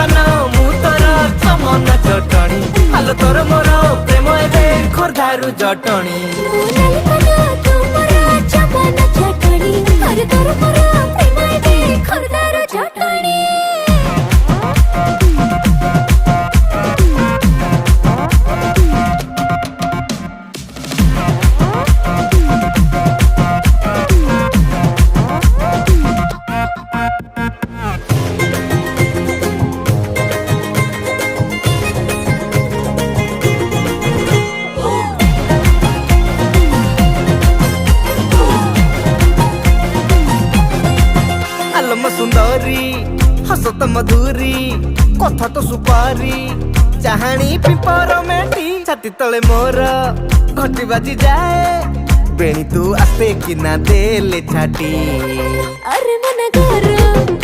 पान मु तोर चमन चटणी आलो तोर मोर प्रेम एबे खोर्धारू जटणी आलम सुंदरी हसत मधुरी कथा तो सुपारी चाहाणी पिपर मेटी छाती तले मोर घटी बाजी जाए बेणी तू आस्ते कि ना देले छाटी अरे मन घर